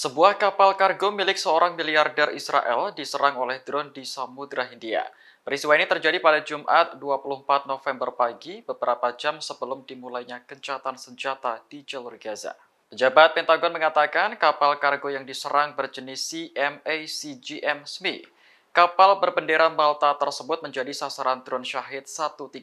Sebuah kapal kargo milik seorang miliarder Israel diserang oleh drone di Samudra Hindia. Peristiwa ini terjadi pada Jumat 24 November pagi, beberapa jam sebelum dimulainya gencatan senjata di jalur Gaza. Pejabat Pentagon mengatakan kapal kargo yang diserang berjenis CMA-CGM SMI. Kapal berbendera Malta tersebut menjadi sasaran drone Shahid 136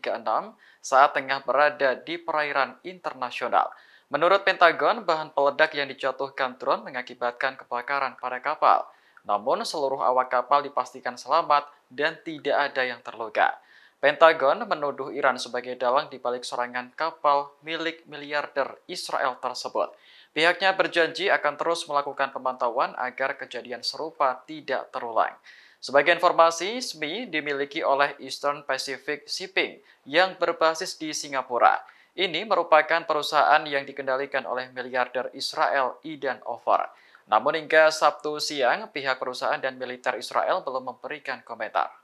saat tengah berada di perairan internasional. Menurut Pentagon, bahan peledak yang dijatuhkan drone mengakibatkan kebakaran pada kapal. Namun, seluruh awak kapal dipastikan selamat dan tidak ada yang terluka. Pentagon menuduh Iran sebagai dalang di balik serangan kapal milik miliarder Israel tersebut. Pihaknya berjanji akan terus melakukan pemantauan agar kejadian serupa tidak terulang. Sebagai informasi, SMI dimiliki oleh Eastern Pacific Shipping yang berbasis di Singapura. Ini merupakan perusahaan yang dikendalikan oleh miliarder Israel Idan Ofer. Namun hingga Sabtu siang, pihak perusahaan dan militer Israel belum memberikan komentar.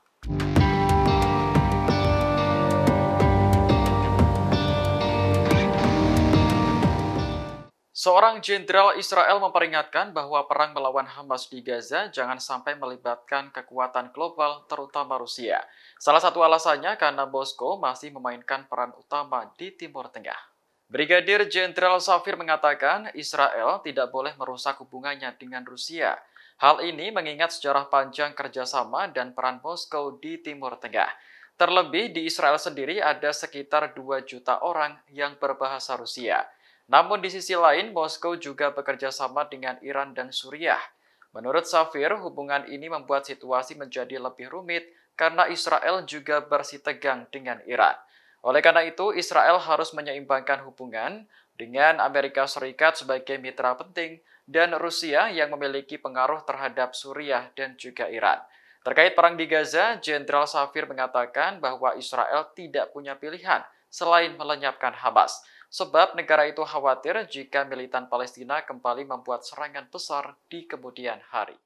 Seorang jenderal Israel memperingatkan bahwa perang melawan Hamas di Gaza jangan sampai melibatkan kekuatan global, terutama Rusia. Salah satu alasannya karena Moskow masih memainkan peran utama di Timur Tengah. Brigadir Jenderal Safir mengatakan Israel tidak boleh merusak hubungannya dengan Rusia. Hal ini mengingat sejarah panjang kerjasama dan peran Moskow di Timur Tengah. Terlebih di Israel sendiri ada sekitar 2 juta orang yang berbahasa Rusia. Namun di sisi lain, Moskow juga bekerja sama dengan Iran dan Suriah. Menurut Safir, hubungan ini membuat situasi menjadi lebih rumit karena Israel juga bersitegang dengan Iran. Oleh karena itu, Israel harus menyeimbangkan hubungan dengan Amerika Serikat sebagai mitra penting dan Rusia yang memiliki pengaruh terhadap Suriah dan juga Iran. Terkait perang di Gaza, Jenderal Safir mengatakan bahwa Israel tidak punya pilihan selain melenyapkan Hamas. Sebab negara itu khawatir jika militan Palestina kembali membuat serangan besar di kemudian hari.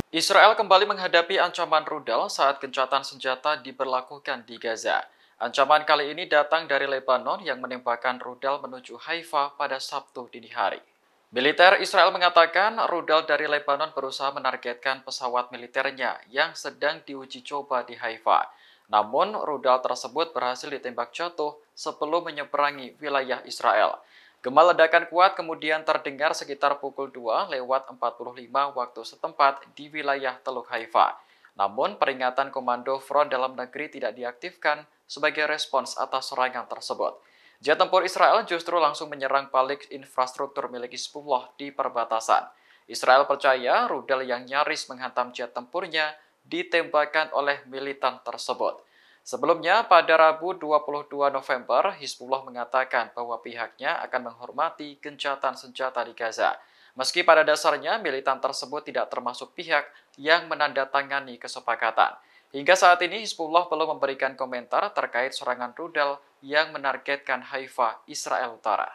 Israel kembali menghadapi ancaman rudal saat gencatan senjata diberlakukan di Gaza. Ancaman kali ini datang dari Lebanon yang menembakkan rudal menuju Haifa pada Sabtu dini hari. Militer Israel mengatakan rudal dari Lebanon berusaha menargetkan pesawat militernya yang sedang diuji coba di Haifa. Namun, rudal tersebut berhasil ditembak jatuh sebelum menyeberangi wilayah Israel. Gema ledakan kuat kemudian terdengar sekitar pukul 2:45 waktu setempat di wilayah Teluk Haifa. Namun, peringatan Komando Front Dalam Negeri tidak diaktifkan sebagai respons atas serangan tersebut. Jet tempur Israel justru langsung menyerang balik infrastruktur milik Hizbullah di perbatasan. Israel percaya rudal yang nyaris menghantam jet tempurnya ditembakkan oleh militan tersebut. Sebelumnya, pada Rabu 22 November, Hizbullah mengatakan bahwa pihaknya akan menghormati gencatan senjata di Gaza. Meski pada dasarnya militan tersebut tidak termasuk pihak yang menandatangani kesepakatan. Hingga saat ini, Hizbullah belum memberikan komentar terkait serangan rudal yang menargetkan Haifa, Israel Utara.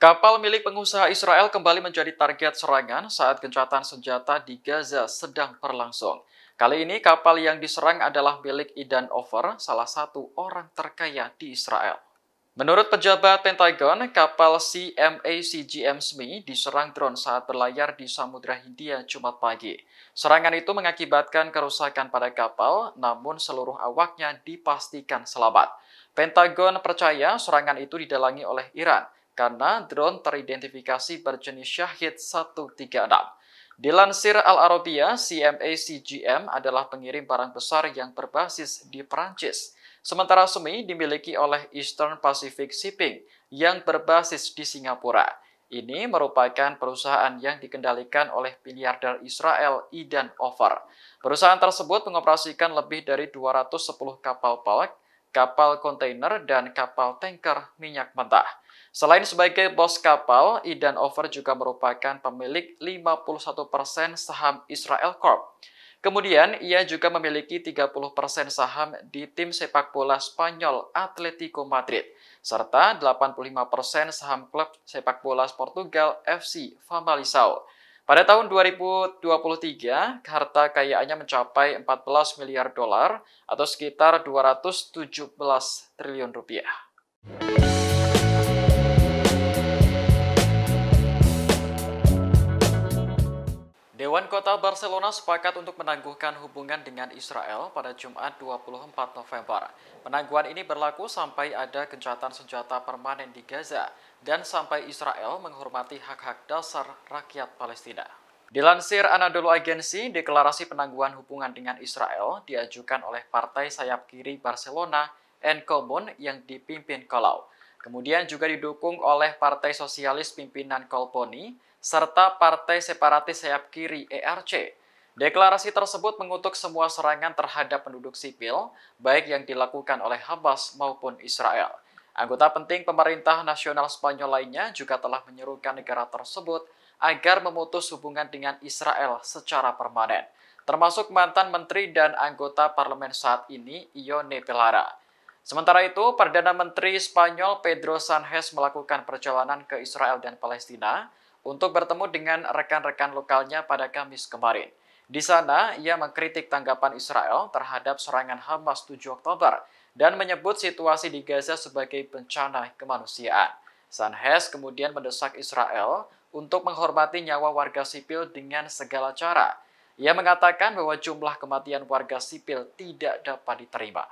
Kapal milik pengusaha Israel kembali menjadi target serangan saat gencatan senjata di Gaza sedang berlangsung. Kali ini kapal yang diserang adalah milik Idan Ofer, salah satu orang terkaya di Israel. Menurut pejabat Pentagon, kapal CMA-CGM SMI diserang drone saat berlayar di Samudra Hindia Jumat pagi. Serangan itu mengakibatkan kerusakan pada kapal, namun seluruh awaknya dipastikan selamat. Pentagon percaya serangan itu didalangi oleh Iran, karena drone teridentifikasi berjenis Shahid 136. Dilansir Al Arabiya, CMA-CGM adalah pengirim barang besar yang berbasis di Perancis. Sementara SMI dimiliki oleh Eastern Pacific Shipping yang berbasis di Singapura. Ini merupakan perusahaan yang dikendalikan oleh miliarder Israel Idan Ofer. Perusahaan tersebut mengoperasikan lebih dari 210 kapal bulk, kapal kontainer, dan kapal tanker minyak mentah. Selain sebagai bos kapal, Idan Ofer juga merupakan pemilik 51% saham Israel Corp. Kemudian, ia juga memiliki 30% saham di tim sepak bola Spanyol Atletico Madrid, serta 85% saham klub sepak bola Portugal FC Famalicão. Pada tahun 2023, harta kekayaannya mencapai 14 miliar dolar atau sekitar 217 triliun rupiah. Dewan Kota Barcelona sepakat untuk menangguhkan hubungan dengan Israel pada Jumat 24 November. Penangguhan ini berlaku sampai ada gencatan senjata permanen di Gaza dan sampai Israel menghormati hak-hak dasar rakyat Palestina. Dilansir Anadolu Agency, deklarasi penangguhan hubungan dengan Israel diajukan oleh partai sayap kiri Barcelona En Comú yang dipimpin Colau. Kemudian juga didukung oleh Partai Sosialis pimpinan Collboni, serta Partai Separatis sayap kiri ERC. Deklarasi tersebut mengutuk semua serangan terhadap penduduk sipil, baik yang dilakukan oleh Hamas maupun Israel. Anggota penting pemerintah nasional Spanyol lainnya juga telah menyerukan negara tersebut agar memutus hubungan dengan Israel secara permanen, termasuk mantan menteri dan anggota parlemen saat ini, Ione Belarra. Sementara itu, Perdana Menteri Spanyol Pedro Sánchez melakukan perjalanan ke Israel dan Palestina untuk bertemu dengan rekan-rekan lokalnya pada Kamis kemarin. Di sana, ia mengkritik tanggapan Israel terhadap serangan Hamas 7 Oktober dan menyebut situasi di Gaza sebagai bencana kemanusiaan. Sánchez kemudian mendesak Israel untuk menghormati nyawa warga sipil dengan segala cara. Ia mengatakan bahwa jumlah kematian warga sipil tidak dapat diterima.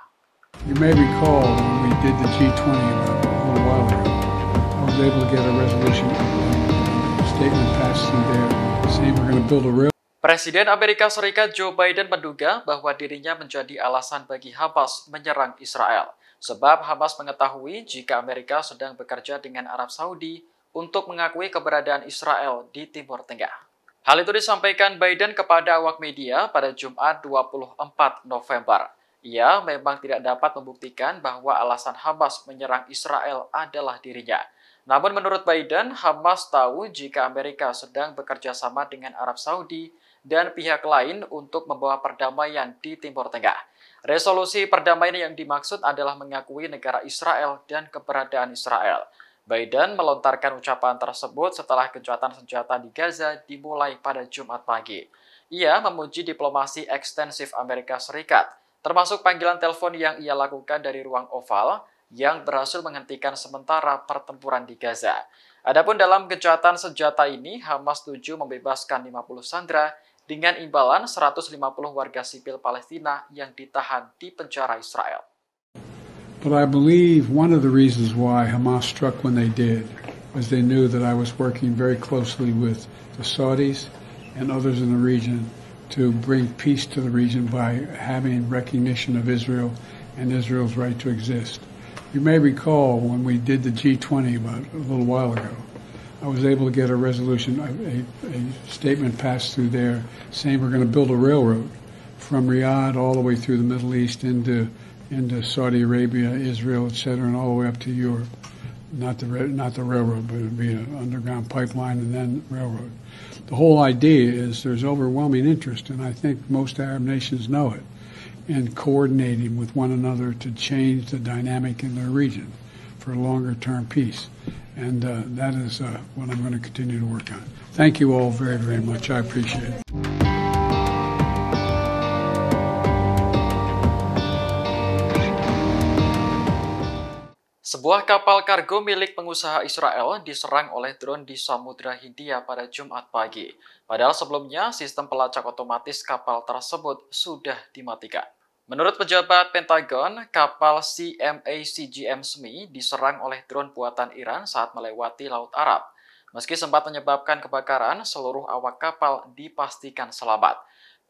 You may recall when we did the G20 a little while ago, I was able to get a resolution, a statement passed through there saying we're going to build a rail. Presiden Amerika Serikat Joe Biden menduga bahwa dirinya menjadi alasan bagi Hamas menyerang Israel. Sebab Hamas mengetahui jika Amerika sedang bekerja dengan Arab Saudi untuk mengakui keberadaan Israel di Timur Tengah. Hal itu disampaikan Biden kepada awak media pada Jumat 24 November. Ia memang tidak dapat membuktikan bahwa alasan Hamas menyerang Israel adalah dirinya. Namun menurut Biden, Hamas tahu jika Amerika sedang bekerja sama dengan Arab Saudi dan pihak lain untuk membawa perdamaian di Timur Tengah. Resolusi perdamaian yang dimaksud adalah mengakui negara Israel dan keberadaan Israel. Biden melontarkan ucapan tersebut setelah gencatan senjata di Gaza dimulai pada Jumat pagi. Ia memuji diplomasi ekstensif Amerika Serikat, termasuk panggilan telepon yang ia lakukan dari ruang oval yang berhasil menghentikan sementara pertempuran di Gaza. Adapun dalam gencatan senjata ini, Hamas setuju membebaskan 50 sandera dengan imbalan 150 warga sipil Palestina yang ditahan di penjara Israel. But I believe one of the reasons why Hamas struck when they did was they knew that I was working very closely with the Saudis and others in the region to bring peace to the region by having recognition of Israel and Israel's right to exist. You may recall when we did the G20 about a little while ago, I was able to get a resolution, a statement passed through there saying we're going to build a railroad from Riyadh all the way through the Middle East into Saudi Arabia, Israel, etc., and all the way up to Europe. Not the railroad, but it would be an underground pipeline and then railroad. The whole idea is there's overwhelming interest, and I think most Arab nations know it, in coordinating with one another to change the dynamic in their region for longer-term peace. And that is what I'm going to continue to work on. Thank you all very, very much. I appreciate it. Sebuah kapal kargo milik pengusaha Israel diserang oleh drone di Samudra Hindia pada Jumat pagi. Padahal sebelumnya, sistem pelacak otomatis kapal tersebut sudah dimatikan. Menurut pejabat Pentagon, kapal CMA-CGM SMI diserang oleh drone buatan Iran saat melewati Laut Arab. Meski sempat menyebabkan kebakaran, seluruh awak kapal dipastikan selamat.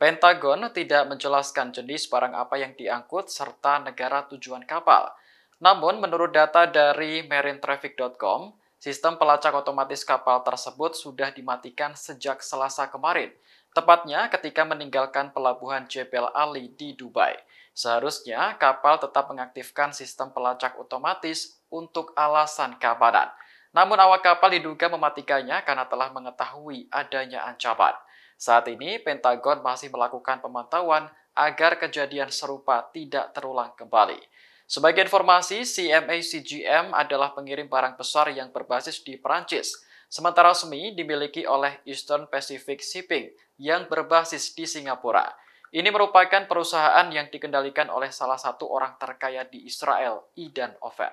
Pentagon tidak menjelaskan jenis barang apa yang diangkut serta negara tujuan kapal. Namun, menurut data dari marinetraffic.com, sistem pelacak otomatis kapal tersebut sudah dimatikan sejak Selasa kemarin, tepatnya ketika meninggalkan pelabuhan Jebel Ali di Dubai. Seharusnya, kapal tetap mengaktifkan sistem pelacak otomatis untuk alasan keamanan. Namun, awak kapal diduga mematikannya karena telah mengetahui adanya ancaman. Saat ini, Pentagon masih melakukan pemantauan agar kejadian serupa tidak terulang kembali. Sebagai informasi, CMA-CGM adalah pengirim barang besar yang berbasis di Perancis. sementara resmi dimiliki oleh Eastern Pacific Shipping yang berbasis di Singapura. Ini merupakan perusahaan yang dikendalikan oleh salah satu orang terkaya di Israel, Idan Ofer.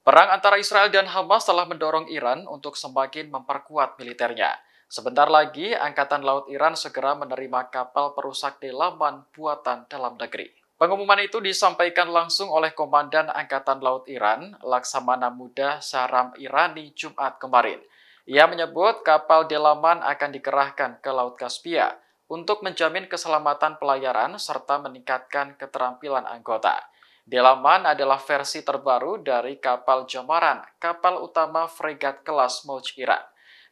Perang antara Israel dan Hamas telah mendorong Iran untuk semakin memperkuat militernya. Sebentar lagi, Angkatan Laut Iran segera menerima kapal perusak dalaman buatan dalam negeri. Pengumuman itu disampaikan langsung oleh Komandan Angkatan Laut Iran, Laksamana Muda Shahram Irani, Jumat kemarin. Ia menyebut kapal dalaman akan dikerahkan ke Laut Kaspia untuk menjamin keselamatan pelayaran serta meningkatkan keterampilan anggota. Dalaman adalah versi terbaru dari kapal Jamaran, kapal utama fregat kelas Mauj Iran.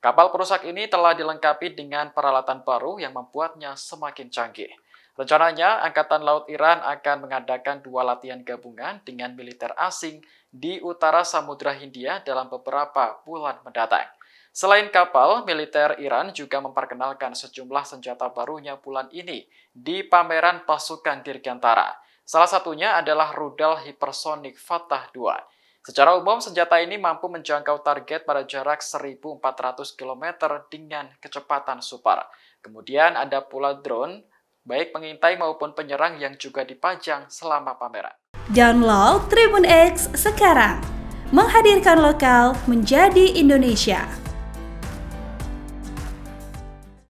Kapal perusak ini telah dilengkapi dengan peralatan baru yang membuatnya semakin canggih. Rencananya, Angkatan Laut Iran akan mengadakan 2 latihan gabungan dengan militer asing di utara Samudra Hindia dalam beberapa bulan mendatang. Selain kapal, militer Iran juga memperkenalkan sejumlah senjata barunya bulan ini di pameran pasukan Dirgantara. Salah satunya adalah rudal hipersonik Fatah 2. Secara umum, senjata ini mampu menjangkau target pada jarak 1.400 km dengan kecepatan super. Kemudian ada pula drone, baik pengintai maupun penyerang yang juga dipajang selama pameran. Download Tribun X sekarang, menghadirkan lokal menjadi Indonesia.